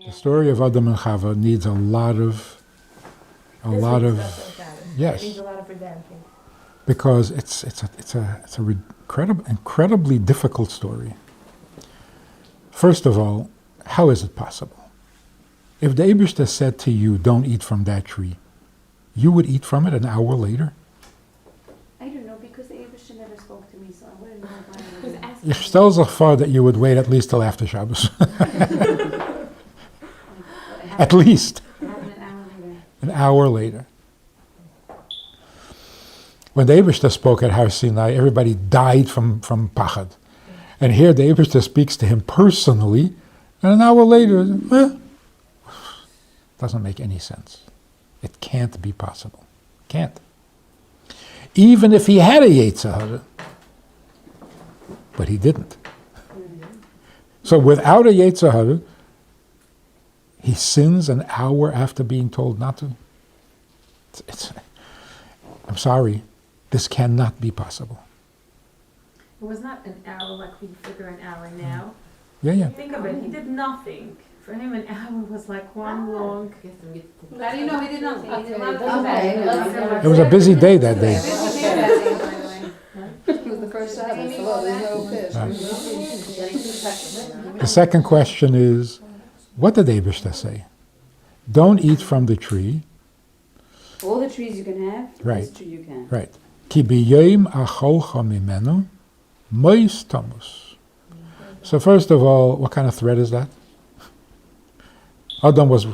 The story of Adam and Chava needs a lot of, yes. It needs a lot of redemption. Because it's incredibly difficult story. First of all, how is it possible? If the Eibishter said to you, don't eat from that tree, you would eat from it an hour later? I don't know, because the Eibishter never spoke to me, so I wouldn't know why I would. Ich stelle sich vor that you would wait at least till after Shabbos. At least. An hour later. When the Eibishter spoke at Har Sinai, everybody died from pachad. And here the Eibishter speaks to him personally, and an hour later, doesn't make any sense. It can't be possible. Can't. Even if he had a Yetzer Hara, but he didn't. So without a Yetzer Hara, he sins an hour after being told not to. I'm sorry. This cannot be possible. It was not an hour like we figure an hour now. Yeah. Think of it, he did nothing. For him, an hour was like one long... How do you know he did nothing? It was a busy day that day. He was the first Shabbos, so there's no fish. The second question is, what did Eibishter say? Don't eat from the tree. All the trees you can have, Right. this tree you can. Right. Ki b'yoyim acholcha mimenu mois tamus. So first of all, what kind of threat is that? Adam was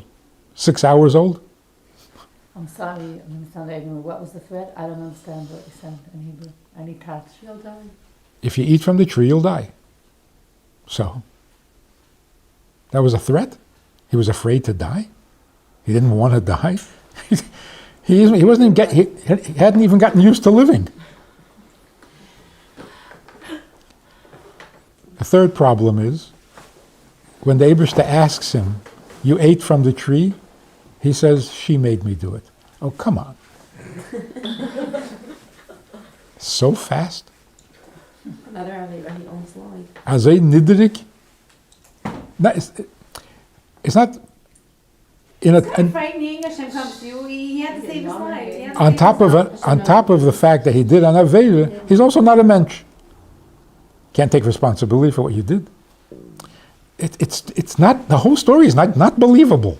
6 hours old? I'm sorry, I'm sound ignorant. What was the threat? I don't understand what you said in Hebrew. I need touch. She'll die. If you eat from the tree, you'll die. So, that was a threat? He was afraid to die? He didn't want to die? He wasn't even he hadn't even gotten used to living. The third problem is, when the Eibishter asks him, you ate from the tree? He says, she made me do it. Oh, come on. So fast? Not early, but he owns life. Azay nidrik? It's not... Frightening, Hashem comes to you, he had to save his life. On top of the fact that he did an Aveda, he's also not a mensch. Can't take responsibility for what you did. It's not, the whole story is not believable.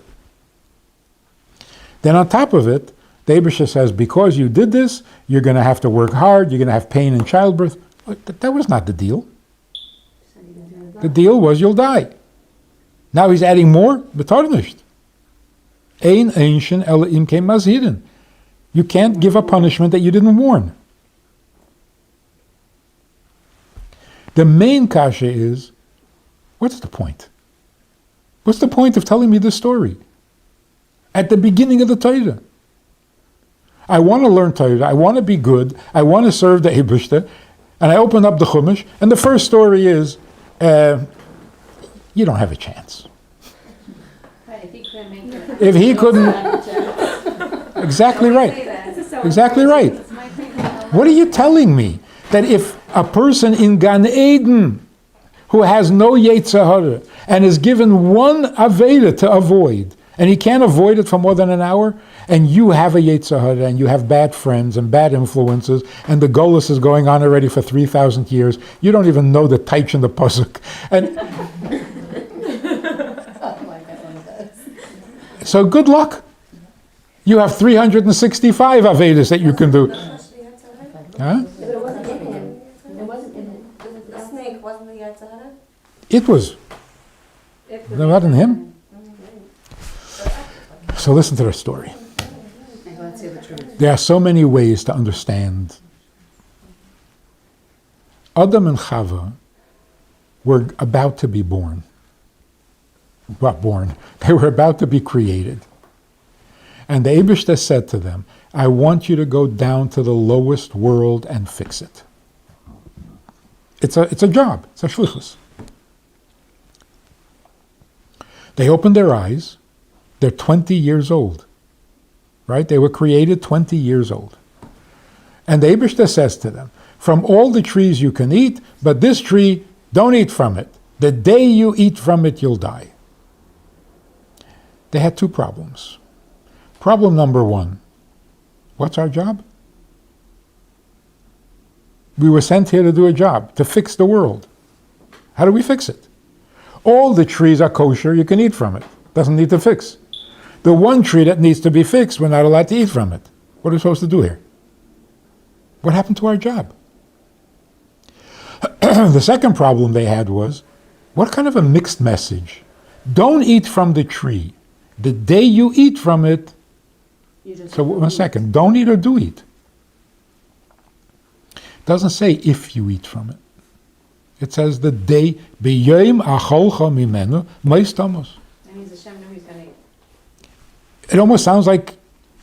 Then on top of it, the Eibishter says, because you did this, you're going to have to work hard, you're going to have pain in childbirth. That was not the deal. The deal was you'll die. Now he's adding more, betarnished. Ein Einshin Ela Im Kein Mazhirin. You can't give a punishment that you didn't warn. The main kasha is, what's the point? What's the point of telling me this story? At the beginning of the Torah. I want to learn Torah, I want to be good, I want to serve the Eibishter, and I open up the Chumash, and the first story is, you don't have a chance. If he couldn't... Exactly right. Exactly right. What are you telling me? That if a person in Gan Eden who has no Yetzer Hara and is given one Aveda to avoid, and he can't avoid it for more than an hour, and you have a Yetzer Hara and you have bad friends and bad influences, and the Golus is going on already for 3,000 years, you don't even know the Taich and the Pasuk. And so good luck. You have 365 Avedas that you can do. Huh? It wasn't in him. It wasn't in him. The snake wasn't the Yetzer Hara? It was. It wasn't him. So listen to the story. There are so many ways to understand. Adam and Chava were about to be born. Well, born. They were about to be created. And the Eibishter said to them, I want you to go down to the lowest world and fix it. It's a job. It's a shlichus. They opened their eyes. They're 20 years old. Right? They were created 20 years old. And the Eibishter says to them, from all the trees you can eat, but this tree, don't eat from it. The day you eat from it, you'll die. They had two problems. Problem number one, what's our job? We were sent here to do a job, to fix the world. How do we fix it? All the trees are kosher, you can eat from it. Doesn't need to fix. The one tree that needs to be fixed, we're not allowed to eat from it. What are we supposed to do here? What happened to our job? The second problem they had was, what kind of a mixed message? Don't eat from the tree. The day you eat from it, so one second, don't eat or do eat? It doesn't say if you eat from it. It says the day, b'yom acholcha mimenu meistamos. That means Hashem knew he's going to eat. It almost sounds like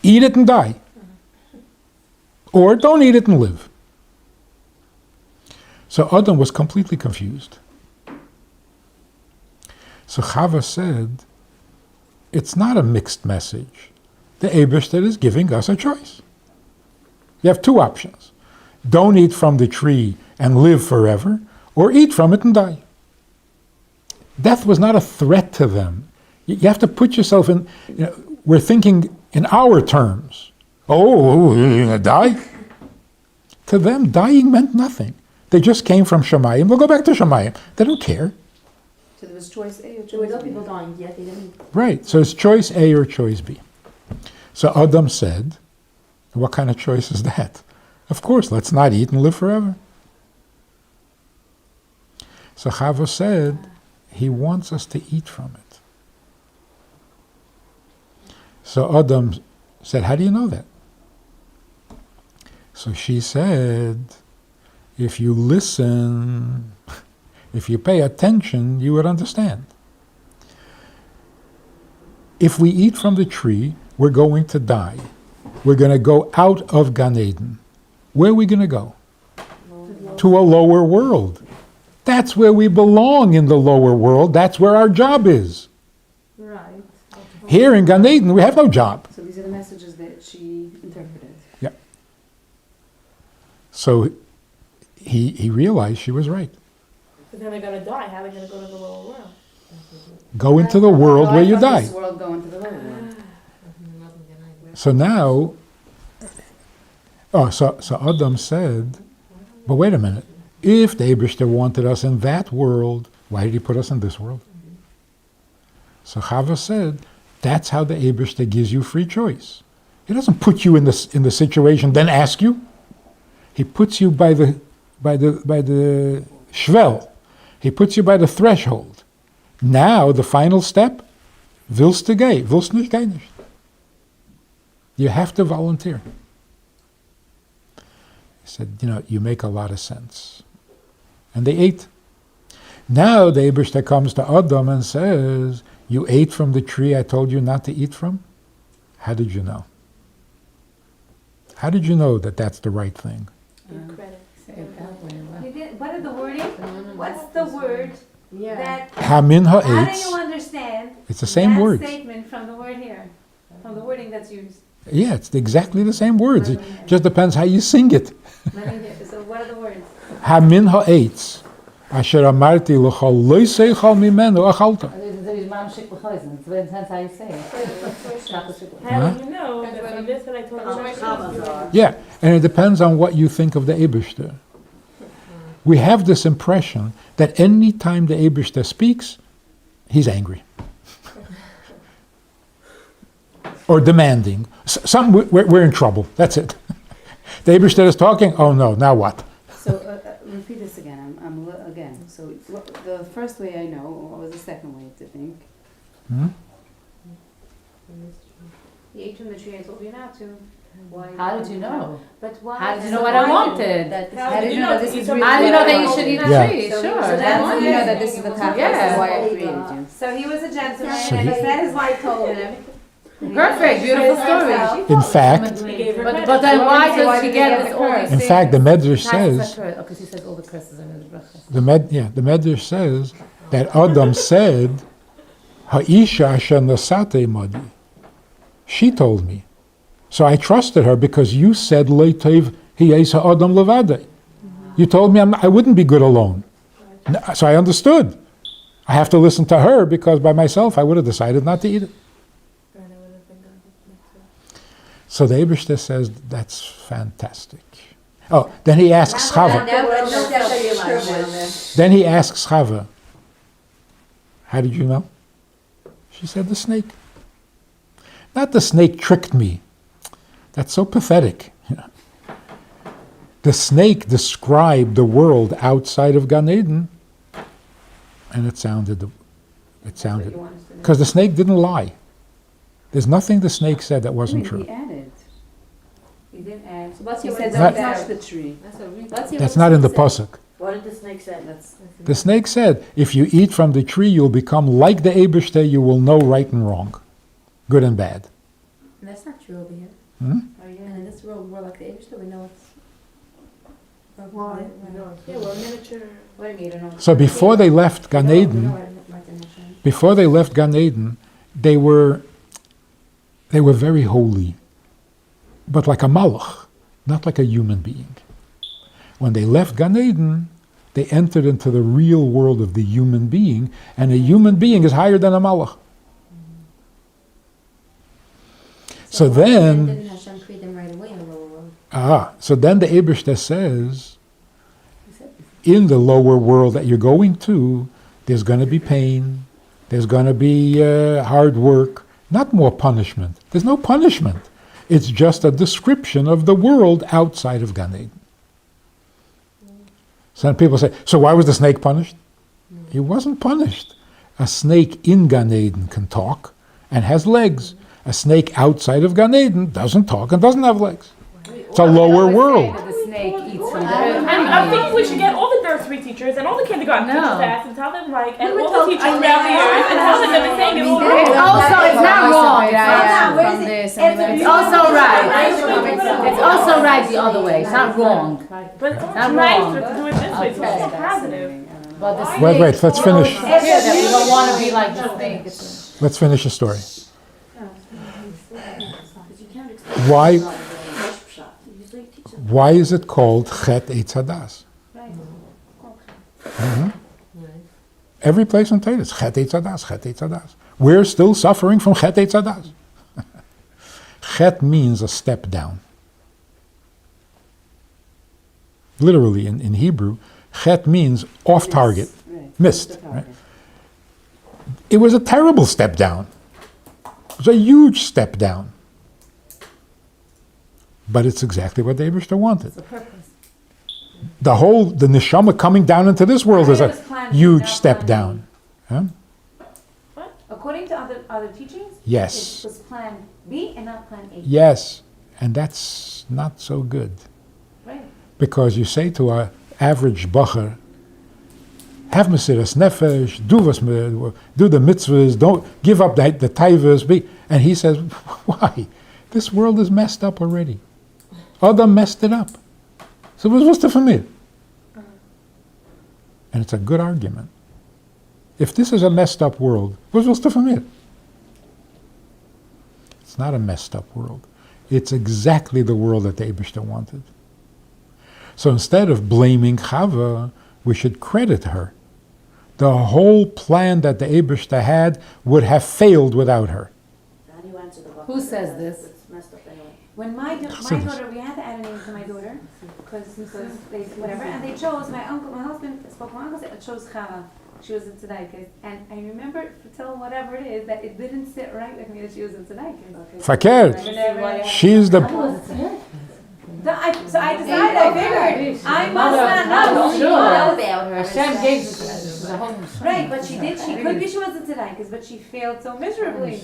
eat it and die. Or don't eat it and live. So Adam was completely confused. So Chava said, it's not a mixed message. The Eibishter is giving us a choice. You have two options. Don't eat from the tree and live forever, or eat from it and die. Death was not a threat to them. You have to put yourself in, we're thinking in our terms. Oh, you're going to die? To them, dying meant nothing. They just came from Shemayim. They'll go back to Shemayim. They don't care. So there was choice A or There were choice no B. people dying yet, they didn't. Right. So it's choice A or choice B. So Adam said, what kind of choice is that? Of course, let's not eat and live forever. So Chava said, he wants us to eat from it. So Adam said, how do you know that? So she said, if you listen, if you pay attention, you would understand. If we eat from the tree, we're going to die. We're going to go out of Gan Eden. Where are we going to go? To a lower world. That's where we belong, in the lower world. That's where our job is. Right. Here in Gan Eden, we have no job. So these are the messages that she interpreted. Yeah. So he realized she was right. But then they're going to die. How are they going to go to the lower world? Go into the world where you From die. this world go into the lower world. So now, so Adam said, but wait a minute. If the Eibishter wanted us in that world, why did he put us in this world? So Chava said, that's how the Eibishter gives you free choice. He doesn't put you in the situation, then ask you. He puts you by the shvel. He puts you by the threshold. Now the final step, willst du gehen, willst nicht gehen nicht. You have to volunteer. He said, you make a lot of sense. And they ate. Now the Eibishter comes to Adam and says, you ate from the tree I told you not to eat from? How did you know? How did you know that that's the right thing? Give credit. Say it that way. What? You did, what are the wording? What's the word that, Hamin how do ha'etz. you understand It's the same that words. statement from the word here? From the wording that's used? Yeah, it's exactly the same words. It just depends how you sing it. Let me hear. So what are the words? Hamin ha'etz. Asher amarti l'chol lo seichal mimenu achalta. It depends how you say it. How do you know that from this that I told you? Yeah, and it depends on what you think of the Eibishter. We have this impression that any time the Eibishter speaks, he's angry. Or demanding. We're in trouble. That's it. The Eibishter is talking, oh no, now what? So repeat this again. Again. So the first way I know, or what was the second way to think? You ate from the tree I told you not to. Why? How did you know? But why? How did you know what I wanted? How did you know this is really How do you know that you what I should eat wanted? a Yeah. tree? So Sure. that's that's how you it. know that this is the context Yeah. of why I created you. So he was a gentleman, So and he he- said his wife told him. Perfect, beautiful story. In fact, They gave her But credit. then why Why does she did get they this get all the these curse? in things? fact, the Medrash How is that says, correct? Okay, she says all the curses are in his brachas. the Medrash says that Adam said, Ha'isha asher nasate madi. She told me. So I trusted her because you said, Lo tov hiyes ha'adam levadei. You told me I wouldn't be good alone. So I understood. I have to listen to her because by myself I would have decided not to eat it. So the Eibishter says, that's fantastic. Oh, then he asks Chava. Then he asks Chava, how did you know? She said, the snake. Not the snake tricked me. That's so pathetic. The snake described the world outside of Gan Eden, and it sounded, because the snake didn't lie. There's nothing the snake said that wasn't true. He added. He didn't add. So what's he said, That- don't touch the tree. That's not in the pasuk. What did the snake say? The snake said, if you eat from the tree, you'll become like the Eibishter, you will know right and wrong, good and bad. And that's not true over here. Hmm? And in this world, we're like the Abish, we know it's. Why? Yeah, we're miniature. What do you mean, you don't know? So before they left Gan Eden, they were very holy, but like a malach, not like a human being. When they left Gan Eden, they entered into the real world of the human being, and a human being is higher than a malach. So then, Didn't Hashem create them right away in the lower world? so then the Eibishter says, in the lower world that you're going to, there's going to be pain, there's going to be hard work, not more punishment. There's no punishment. It's just a description of the world outside of Gan Eden. Some people say, so why was the snake punished? He wasn't punished. A snake in Gan Eden can talk and has legs. A snake outside of Gan Eden doesn't talk and doesn't have legs. It's a lower world. The snake eats from I think we should get all the nursery teachers and all the kindergarten teachers to ask and tell them and all the teachers around the earth and tell them they're saying it all wrong. Also, it's not wrong. It's It's also right. It's also right the other way. It's not wrong. But it's Not nicer wrong. to do it this way, so it's more positive. But the snake, Wait, let's finish. that we don't want to be like the snake. Let's finish the story. Why is it called Chet Eitz Hadas? Every place in Torah is Chet Eitz Hadas, Chet Eitz Hadas. We're still suffering from Chet Eitz Hadas. Chet means a step down. Literally in Hebrew, Chet means off target, missed. Right? It was a terrible step down. It was a huge step down. But it's exactly what the Eibishter wanted. The neshama coming down into this world is a huge step down. Huh? According to other teachings, Yes. it was plan B and not plan A. Yes. And that's not so good. Right. Because you say to an average bacher, have mesiras nefesh, do the mitzvahs, don't give up the taivas, and he says, why? This world is messed up already. Adam messed it up. So what's the famir? And it's a good argument. If this is a messed up world, what's the famir? It's not a messed up world. It's exactly the world that the Eibishter wanted. So instead of blaming Chava, we should credit her. The whole plan that the Eibishter had would have failed without her. Who says this? When my daughter, we had to add a name to my daughter because they whatever, and they chose my husband spoke. My uncle chose Chava. She was in Sadiq, and I remember till whatever it is that it didn't sit right with me that she was in Sadiq. Fakir. She's the. So I decided, I figured, I must not know about her. Hashem gave us the holiness. Right, but she could be she wasn't Tzedakis, but she failed so miserably.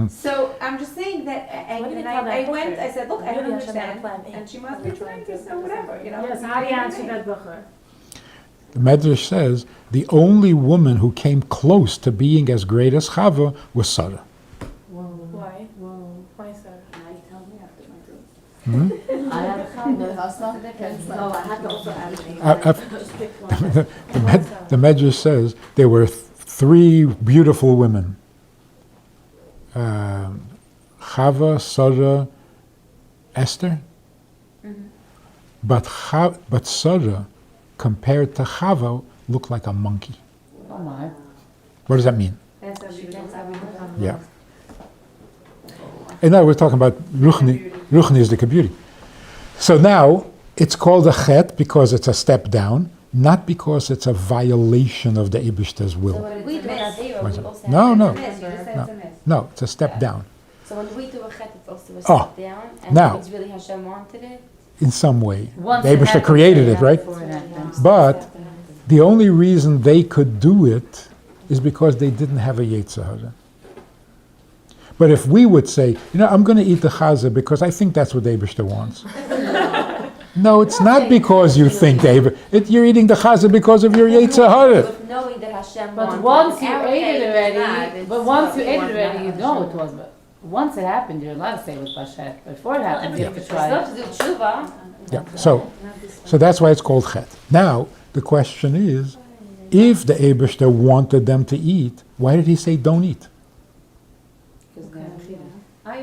So I'm just saying that, I went, I said, look, I don't understand, and she must be Tzedakis, so whatever, Yes, how do you answer that, Bacher? The Medrash says the only woman who came close to being as great as Chava was Sarah. Why? Why, sir? I have a comment. No, I had to also add a name. The Medrash says there were three beautiful women. Chava, Sarah, Esther. But Sarah, compared to Chava, looked like a monkey. Oh my. What does that mean? That's how we Yeah. And now we're talking about Ruchni. Ruchni is the beauty. So now it's called a chet because it's a step down, not because it's a violation of the Eibishter's will. We do it Why is it? also No, have no. a miss. You just said it's a miss. No, it's a step down. So when we do a chet, it's also a Oh, step down, and now. it's really Hashem wanted it. In some way. Once The it Eibishter happens, created yeah, it, right? before it happens. But the only reason they could do it is because they didn't have a Yetzer Hara. But if we would say, I'm going to eat the chaza because I think that's what the Eibishter wants. No, it's not because you think the Eibishter. You're eating the chaza because of your Yetzer Hara. With knowing that Hashem But wanted once it. you In our ate case, it it's already, not. It's but once what you we ate want, it already, you not know Hashem. it was. But once it happened, you're allowed to say it was bashet. Before it happens, you have to It's try not it. to do tshuva. Yeah. So that's why it's called chet. Now, the question is, if the Eibishter wanted them to eat, why did he say don't eat? I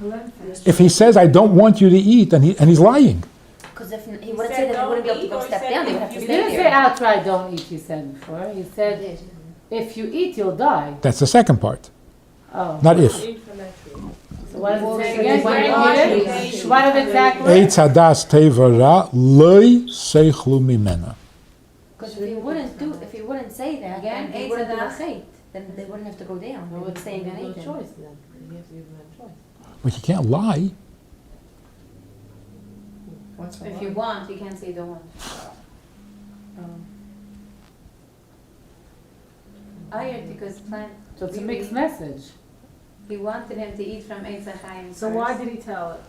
read it. If he says, I don't want you to eat, and he's lying. Because if he wouldn't say that, they wouldn't be able to go step down. They would have to He stay didn't say there. outright don't eat, he said before. He said, if you eat, you'll die. That's the second part, Oh. not if. So what does it say again? What is exactly? Eitz hadas teva ra loy seichlu mimena. Because if he wouldn't say that, Again, then he eight wouldn't do to a that. chet. Then they wouldn't have to go down. They would stay in Gan No Eden. choice then. You have to give them a choice. But you can't lie. If you want, you can't say don't want. I heard because plant. So it's a mixed message. He wanted him to eat from Eitz HaChaim. So why did he tell it?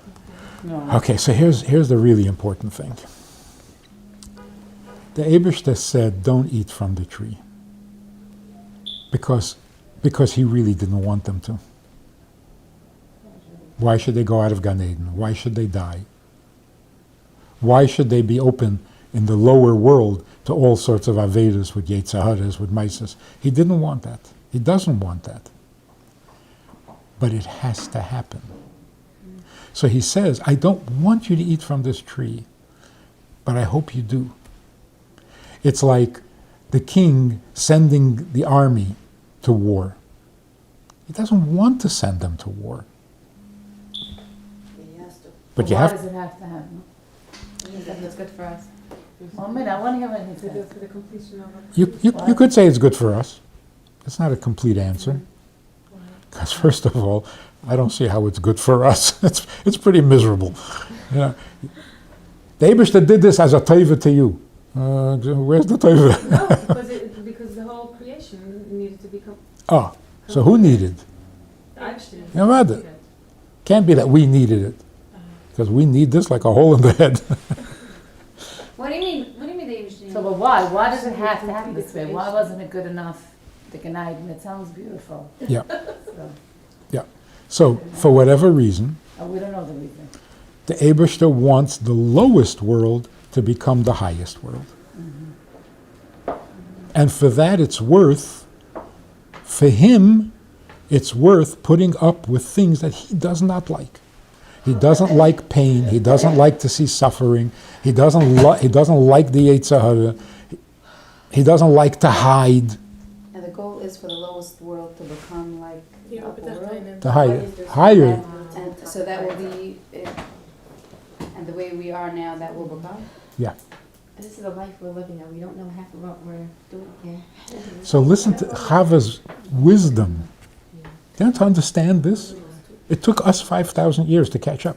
No. Okay, so here's the really important thing. The Eibishter said, don't eat from the tree. Because he really didn't want them to. Why should they go out of Gan Eden? Why should they die? Why should they be open in the lower world to all sorts of Avedas with Yetzer Haras, with Mises? He didn't want that. He doesn't want that. But it has to happen. So he says, I don't want you to eat from this tree, but I hope you do. It's like the king sending the army to war. He doesn't want to send them to war. But you Why have does it have to happen? That's good for us. 1 minute, I want to hear what he said. For the completion of you could say it's good for us. It's not a complete answer. Because first of all, I don't see how it's good for us. It's pretty miserable. The Eibishter did this as a teiva to you. Where's the teiva? No, because the whole creation needed to become. Oh, so who needed? Actually. Yeah, rather. Can't be that we needed it. Because we need this like a hole in the head. What do you mean? What do you mean they usually? So, but why? Why does it have to happen this way? Why wasn't it good enough? The Gan Eden, it sounds beautiful. Yeah. So, So, for whatever reason, we don't know the reason. the Eibishter wants the lowest world to become the highest world. And for that, for him, it's worth putting up with things that he does not like. He doesn't like pain. He doesn't like to see suffering. He doesn't like the Yetzer Hara. He doesn't like to hide. And the goal is for the lowest world to become like the upper world. The higher. And so that will be, and the way we are now, that will become. Yeah. This is the life we're living now. We don't know half of what we're doing here. So listen to Chava's wisdom. You have to understand this. It took us 5,000 years to catch up.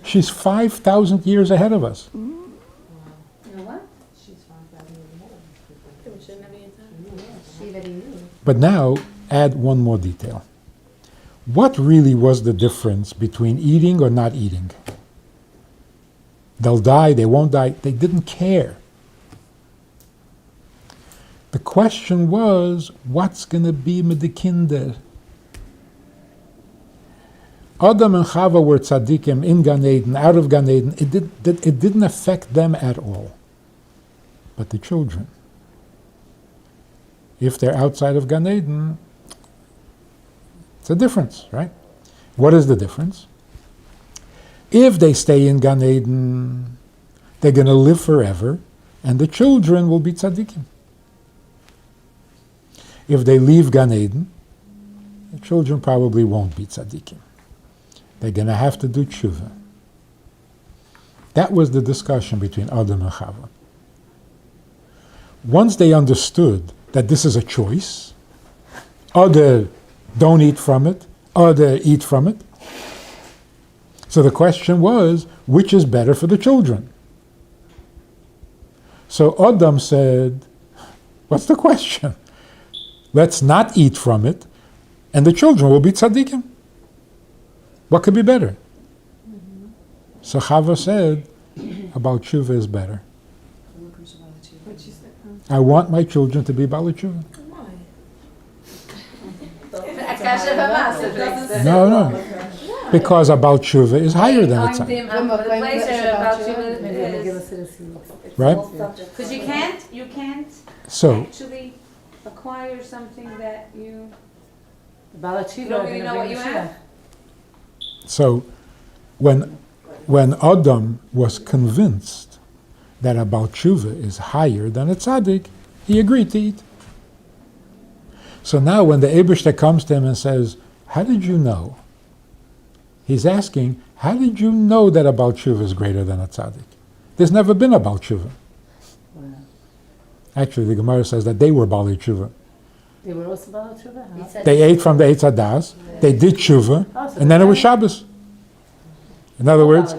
She's 5,000 years ahead of us. You know what? She's 5,000 years ahead. She that he knew. But now, add one more detail. What really was the difference between eating or not eating? They'll die, they won't die. They didn't care. The question was, what's going to be with the kinder? Adam and Chava were tzaddikim in Gan Eden, out of Gan Eden. It didn't affect them at all. But the children, if they're outside of Gan Eden, it's a difference, right? What is the difference? If they stay in Gan Eden, they're going to live forever, and the children will be tzaddikim. If they leave Gan Eden, children probably won't be tzaddikim. They're going to have to do tshuva. That was the discussion between Adam and Chava. Once they understood that this is a choice, either don't eat from it, either eat from it. So the question was, which is better for the children? So Adam said, what's the question? Let's not eat from it, and the children will be tzaddikim. What could be better? So Chava said, about tshuva is better. I want my children to be Baalei Tshuva. No. Because about tshuva is higher than a tzaddik. Right? Because you can't actually acquire something that you don't really know what you have. So when Adam was convinced that about tshuva is higher than a tzaddik, he agreed to eat. So now when the Eibishter comes to him and says, how did you know? He's asking, how did you know that about tshuva is greater than a tzaddik? There's never been about tshuva. Wow. Actually, the Gemara says that they were Baalei Tshuva. They were also Baalei Tshuva? Huh? They ate from the Eitz Hadas, they did tshuva, and then it was Shabbos. In other words,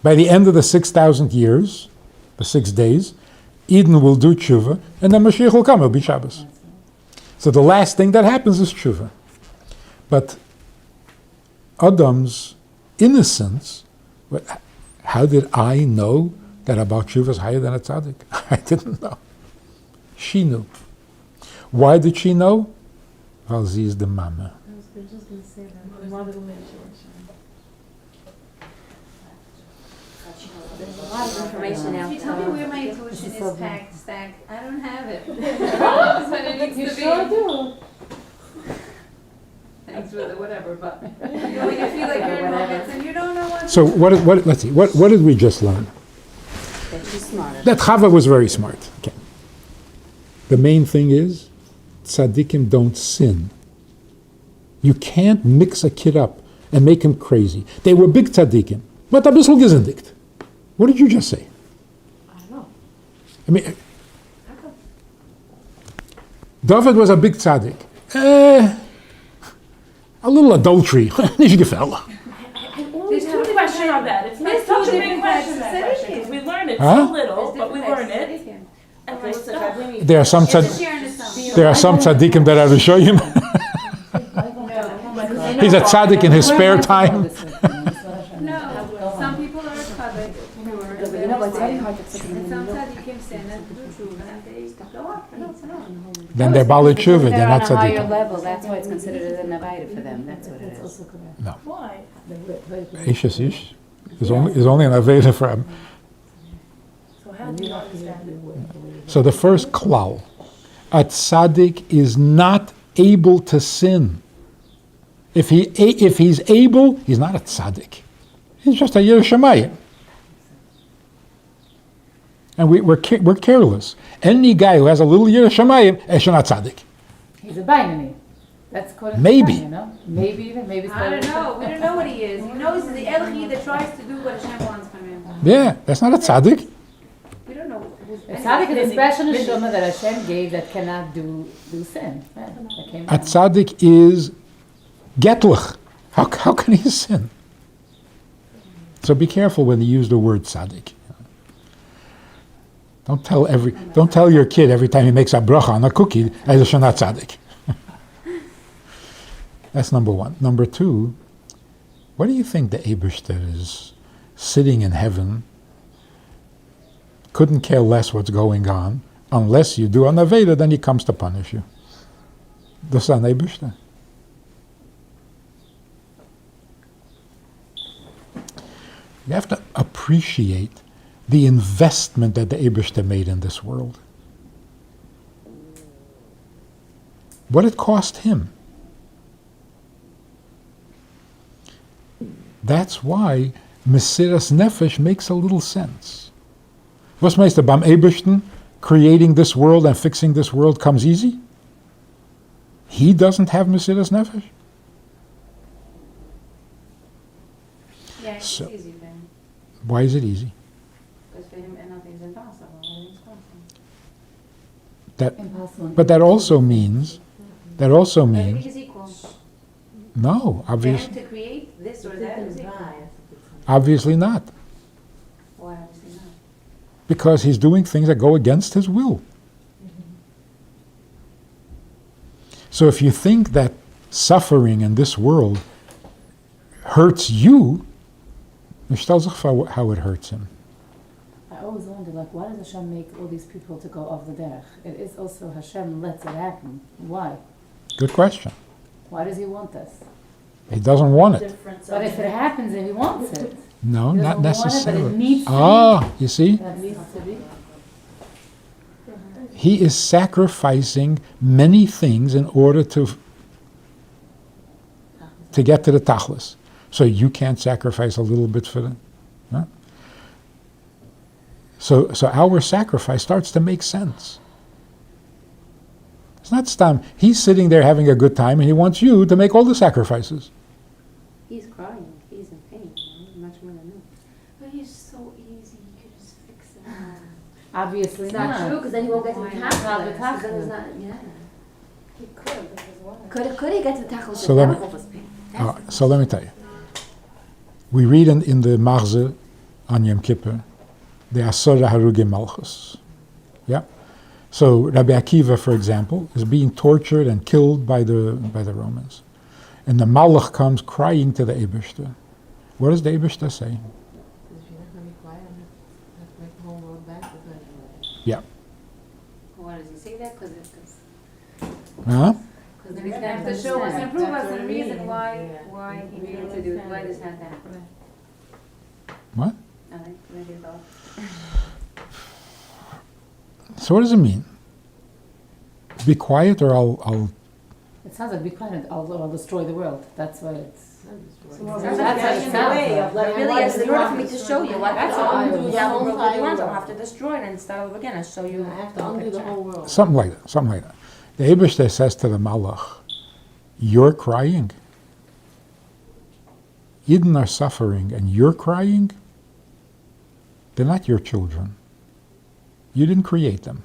by the end of the 6,000 years, the 6 days, Eden will do tshuva, and then Mashiach will come, it'll be Shabbos. So the last thing that happens is tshuva. But Adam's innocence, how did I know that about tshuva is higher than a tzaddik? I didn't know. She knew. Why did she know? Weil sie is the mama. I was just going to say that. The mother will make sure. There's a lot of information out there. Tell me where my tuition is stacked. I don't have it. But it needs to be. Sure do. Thanks for the whatever, but when you feel like you're in moments and you don't know what. So let's see. What did we just learn? That she's smarter. That Chava was very smart. Okay. The main thing is, tzaddikim don't sin. You can't mix a kid up and make him crazy. They were big tzaddikim, but a bissl gesündigt. What did you just say? I don't know. I mean, David was a big tzaddik. A little adultery. Nicht gefällt. There's two questions on that. It's not such a big question, that question, because we learn it so little, but we learn it. And we're stuck. There are some tzaddikim that are Rishoyim. He's a tzaddik in his spare time. No, some people are Chabad, and some tzaddikim stand and do tshuva, and they go up and up and up. Then they're Baalei Tshuva, they're not on a higher tzaddikim. level, that's why it's considered as an avaida for them, that's what it is. No. Why? Ish is ish. There's only an Aveda for him. So how do you understand it? So the first klal, a tzaddik is not able to sin. If he's able, he's not a tzaddik. He's just a Yireh Shamayim. And we're careless. Any guy who has a little Yireh Shamayim is not tzaddik. He's a Bainani. That's called Maybe. You know? Maybe even. Maybe I don't know. We don't know what he is. He knows he's the Elohi that tries to do what Hashem wants from him. Yeah, that's not a tzaddik. We don't know. A tzaddik is a special neshama that Hashem gave that cannot do sin. Yeah, that came A down. tzaddik is getlich. How can he sin? So be careful when you use the word tzaddik. Don't tell your kid every time he makes a bracha on a cookie as a shana tzaddik. That's number one. Number two, what do you think the Eibishter is sitting in heaven, couldn't care less what's going on, unless you do an Aveda, then he comes to punish you. Das ist ein Eibishter. You have to appreciate the investment that the Eibishter made in this world. What it cost him. That's why Mesiras Nefesh makes a little sense. Was meinst du, beim Eibishter creating this world and fixing this world comes easy? He doesn't have Mesiras Nefesh? It's So- easy for him. Why is it easy? Because for him, nothing's impossible. Everything's possible. Impossible. But that also means, Everything is equal. no, For him to create this or that is equal. obviously not. Why obviously not? Because he's doing things that go against his will. So if you think that suffering in this world hurts you, stel zich voor how it hurts him. I always wonder, like, why does Hashem make all these people to go off the derech? It is also Hashem lets it happen. Why? Good question. Why does He want this? He doesn't want it. But if it happens, then He wants it. No, He not doesn't want it, but it necessarily. needs to Ah, you see? be. That needs to be. He is sacrificing many things in order to get to the tachlis. So you can't sacrifice a little bit for them. Huh? So our sacrifice starts to make sense. It's not stam. He's sitting there having a good time and he wants you to make all the sacrifices. He's crying. He's in pain. Much more than me. But he's so easy, you could just fix it. Obviously It's not true because then he won't get to the Not the tachlis. tachlis. Then it's not. Yeah. He could, because why? Could he get to the tachlis? So That let would me- help us pain. So let me tell you. We read in the Marze on Yom Kippur, the Asora Harugim Malchus. Yeah? So Rabbi Akiva, for example, is being tortured and killed by the Romans. And the Malach comes crying to the Eibishter. What does the Eibishter say? Because if you're not going to be quiet, I'm not to make the whole world back. Yeah. Why does he say that? Because Huh? then he's gonna have to show us and prove us That's what the I reason mean. why Yeah. he needed to do why this had to happen. What? Nothing. Maybe it's all. So what does it mean? Be quiet or I'll It sounds like be quiet, I'll destroy the world. That's what it's. That's That's what what it sounds like. Really, it's in order for me to show you what That's I'll what I undo would the do. whole The world whole you want. I'll world. have to destroy it and start over again. I'll show you. I have to undo the whole world. something like that. The Eibishter says to the Malach, you're crying. Eden are suffering and you're crying. They're not your children. You didn't create them.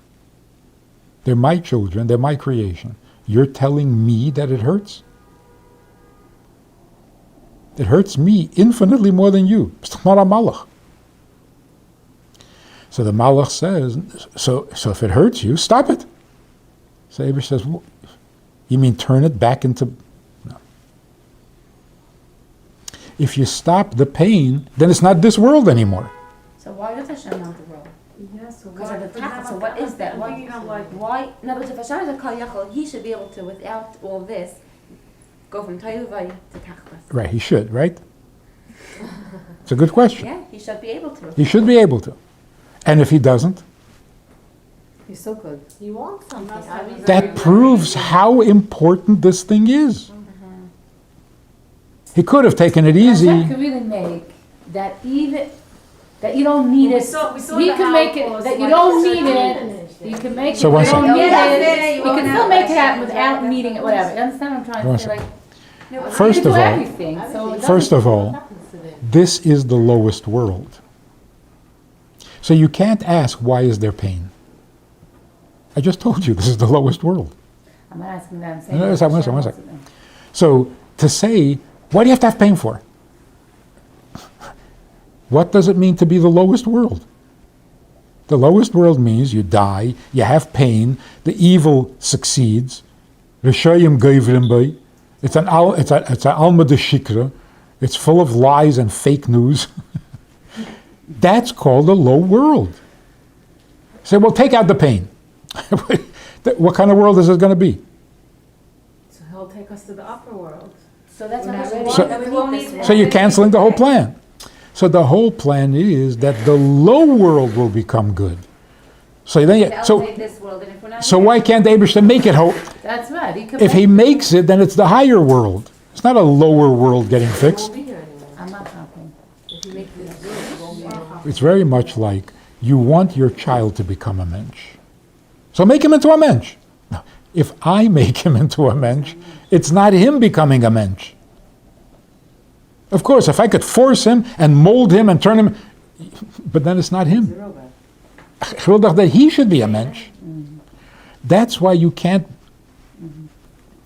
They're my children, they're my creation. You're telling me that it hurts? It hurts me infinitely more than you. It's not a Malach. So the Malach says, so if it hurts you, stop it. So Eibishter says, you mean turn it back into... No. If you stop the pain, then it's not this world anymore. So why does Hashem want the world? Yeah, so Because why? of the tachlis. So what is that? Why? No, but if Hashem is a kol yachol, he should be able to, without all this, go from Teshuva to tachlis. Right, he should, right? It's a good question. Yeah, he should be able to. He should be able to. And if he doesn't, He's so good. You want something. Obviously. that proves how important this thing is. He could have taken it Hashem easy. can really make that even that you don't need it. He can make it that you don't need it. You can make So it. one You don't second. need Yeah, it. you You can can have still make it that. happen without needing it. Whatever. You understand what I'm trying One to say? Like, No, First you can of do all- everything. So it First doesn't- of all, this is the lowest world. So you can't ask, why is there pain? I just told you this is the lowest world. I'm not asking that. I'm saying. No, that one Hashem second. wants it. So to say, why do you have to have pain for? What does it mean to be the lowest world? The lowest world means you die, you have pain, the evil succeeds. Rishayim gevrim bay. It's an alma de shikra. It's full of lies and fake news. That's called a low world. Say, well, take out the pain. What kind of world is it going to be? So he'll take us to the upper world. So that's We're what not Hashem ready. wants. So- That we won't need So you're canceling the whole plan. So the whole plan is that the low world will become good. So then, Elevate this world, and if we're not so here- why can't Abraham make it? That's right. He can If he make makes it, then it's the higher world. It's not a lower world getting He fixed. won't be here anymore. I'm not talking. If you make this good, he won't be here. It's very much like you want your child to become a mensch. So make him into a mensch. Now, if I make him into a mensch, it's not him becoming a mensch. Of course, if I could force him and mold him and turn him, but then it's not him. Ik wil toch that he should be a mensch. That's why you can't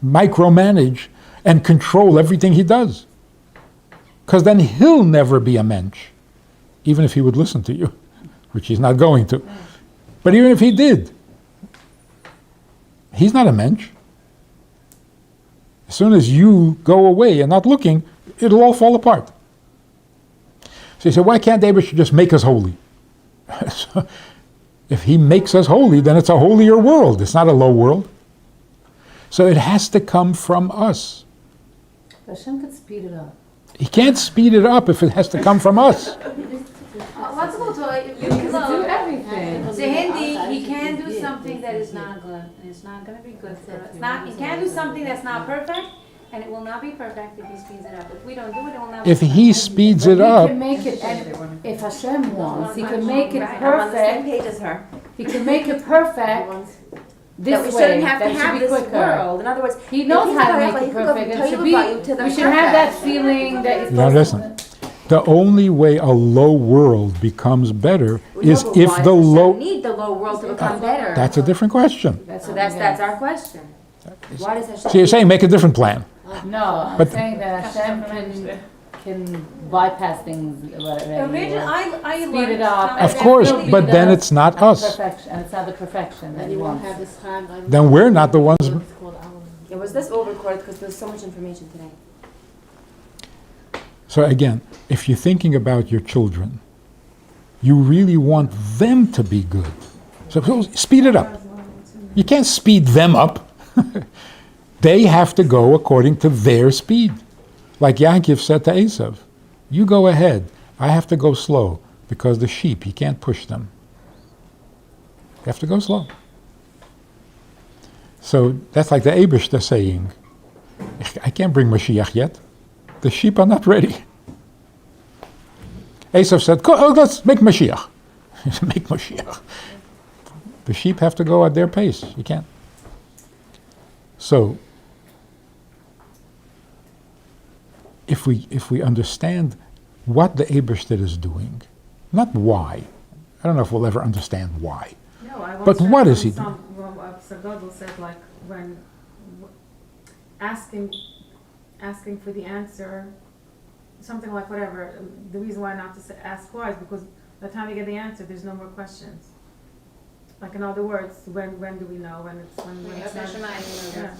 micromanage and control everything he does. Because then he'll never be a mensch, even if he would listen to you, which he's not going to. But even if he did, he's not a mensch. As soon as you go away and not looking, it'll all fall apart. So you say, why can't David just make us holy? So, if he makes us holy, then it's a holier world. It's not a low world. So it has to come from us. Hashem could speed it up. He can't speed it up if it has to come from us. What's good to You can do everything. So Hindi, he can do something that is not good, and it's not going to be good for us. Not, he can do something that's not perfect, and it will not be perfect if he speeds it up. If we don't do it, it will not be If he speeds it He up, can make it, and if Hashem wants, he can make it perfect. page as her. He can make it perfect That this we way. shouldn't have to That have should be this quicker. world. In other words, He knows if how to he's make it gonna perfect. It should be. to We the should have that perfect. feeling that it's now listen, the only way a low world becomes better is if the low. need the low world to become better. That's a different question. That's So that's our question. Why does Hashem? So you're saying make a different plan. No, I'm But- saying that Hashem can bypass things. Originally, I Speed learned it up. something Of course, really but then it's not us. Perfection, and it's not the perfection that he wants. Then we're not the ones. It was this all recorded because there's so much information today. So again, if you're thinking about your children, you really want them to be good. So speed it up. You can't speed them up. They have to go according to their speed. Like Yaakov said to Esav, you go ahead. I have to go slow because the sheep, he can't push them. You have to go slow. So that's like the Eibishter saying, I can't bring Mashiach yet. The sheep are not ready. Esav said, let's make Mashiach. Make Mashiach. The sheep have to go at their pace. You can't. So, if we understand what the Eibishter is doing, not why. I don't know if we'll ever understand why. No, I But once what read is he some- Sadiq said like when asking for the answer, something like whatever. The reason why not to ask why is because by the time you get the answer, there's no more questions. Like in other words, when do we know? When it's not. Yeah.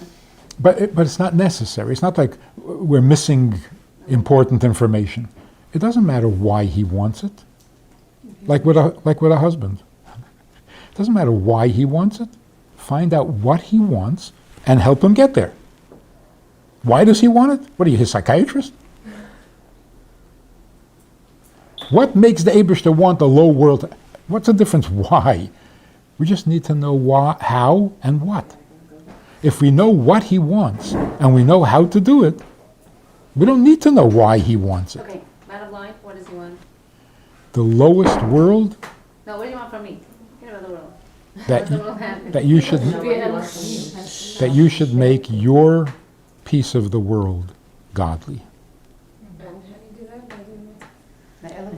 But it's not necessary. It's not like we're missing important information. It doesn't matter why he wants it. Like with a husband. It doesn't matter why he wants it. Find out what he wants and help him get there. Why does he want it? What are you, his psychiatrist? What makes the Eibishter want a low world? What's the difference? Why? We just need to know why, how, and what. If we know what he wants and we know how to do it, we don't need to know why he wants it. Okay, bottom line, what does he want? The lowest world No, what do you want from me? Get about the world. that What the world have? that you should make your piece of the world godly.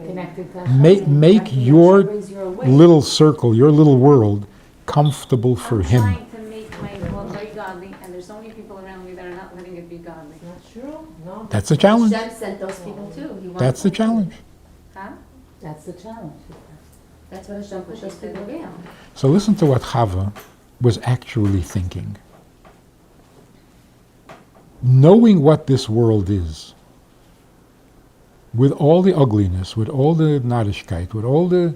Connected to Make your little circle, your little world, comfortable for I'm him. trying to make my world very godly, and there's so many people around me that are not letting it be godly. That's the challenge. Hashem sent those people too. He wants That's the them. challenge. Huh? That's the challenge. That's what Hashem put those people there. So listen to what Chava was actually thinking. Knowing what this world is, with all the ugliness, with all the narishkeit, with all the...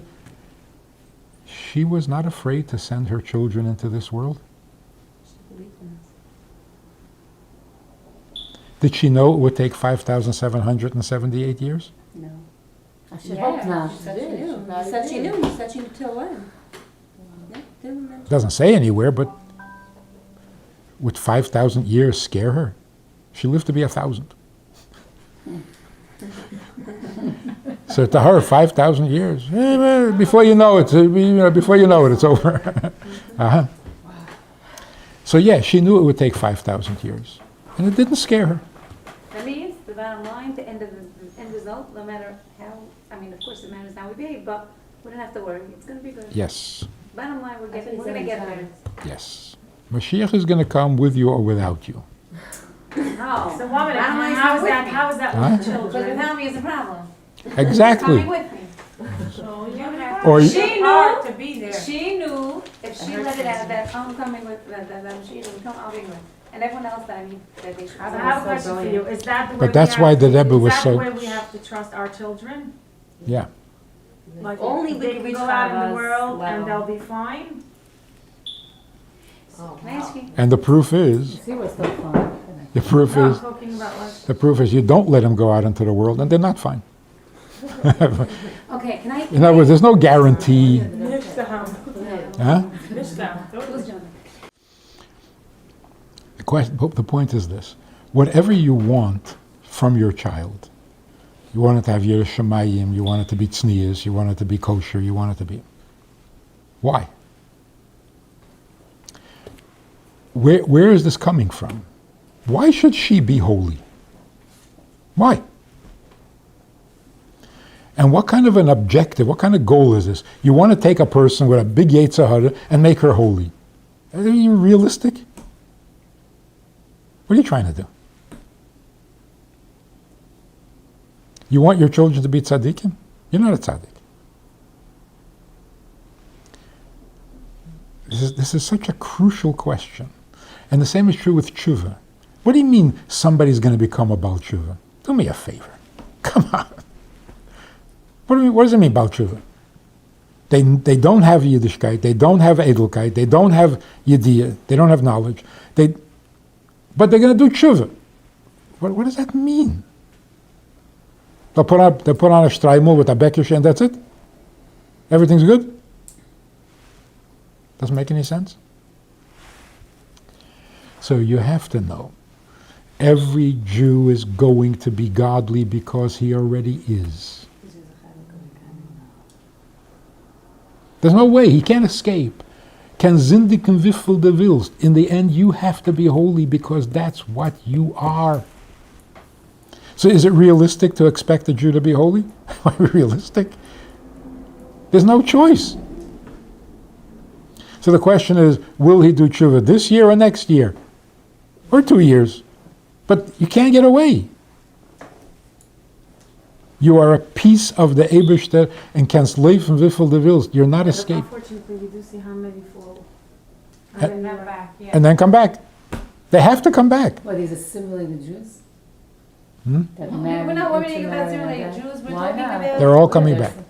She was not afraid to send her children into this world. Did she know it would take 5,778 years? No. I should hope not. She said she knew. He said she knew. He said she knew till when? Yeah, didn't mention. Doesn't say anywhere, but would 5,000 years scare her? She lived to be 1,000. So to her, 5,000 years. Before you know it, it's over. Uh-huh. So yeah, she knew it would take 5,000 years, and it didn't scare her. That means the bottom line, the end result, no matter how, I mean, of course, it matters how we behave, but we don't have to worry. It's going to be good. Yes. Bottom line, we're going to get there. Yes. Mashiach is going to come with you or without you. No. So woman, Bottom line, how is not that with me. with Huh? the children? Because without me is a problem. Exactly. Coming with me. So you have Or She knew to be there. She knew if she let it out that I'm coming with, that she didn't come, I'll be with. And everyone else that I mean, that they should. I have a question for you. Is that the way But that's we why have the to- Rebbe was Is that so- the way we have to trust our children? Yeah. Like Only they we can reach go out in the Chava's world level. and they'll be fine? Oh, Can I ask you? And the proof is, See, we're still fine. the proof No, I'm is, talking about like, the proof is you don't let them go out into the world and they're not fine. Okay, can I? In other words, there's no guarantee. Huh? Who's doing The point is this. Whatever you want from your child, you want it to have Yiras Shamayim, you want it to be tznius, you want it to be kosher, you want it to be... Why? Where is this coming from? Why should she be holy? Why? And what kind of an objective, what kind of goal is this? You want to take a person with a big Yetzer Hara and make her holy. Are you realistic? What are you trying to do? You want your children to be tzaddikim? You're not a tzaddik. This is such a crucial question. And the same is true with tshuva. What do you mean somebody's going to become a Baal tshuva? Do me a favor. Come on. What does it mean, Baal tshuva? They don't have Yiddishkeit, they don't have Edelkeit, they don't have Yediyah, they don't have knowledge, but they're going to do tshuva. What does that mean? They'll put on a shtreimel with a bekish and that's it? Everything's good? Doesn't make any sense? So you have to know, every Jew is going to be godly because he already is. There's no way, he can't escape. Ken zindigen wiffel de willst. In the end, you have to be holy because that's what you are. So is it realistic to expect a Jew to be holy? Am I realistic? There's no choice. So the question is, will he do tshuva this year or next year? Or 2 years? But you can't get away. You are a piece of the Eibishter and canst leven wiffel de willst. You're not escaped. unfortunately, we do see how many fall. And- then back, yeah. And then come back. They have to come back. What, these assimilated Jews? Hmm? That We're marry not worrying about intermarry assimilated like that? Jews, we're Why talking not? about... They're all coming There's- back.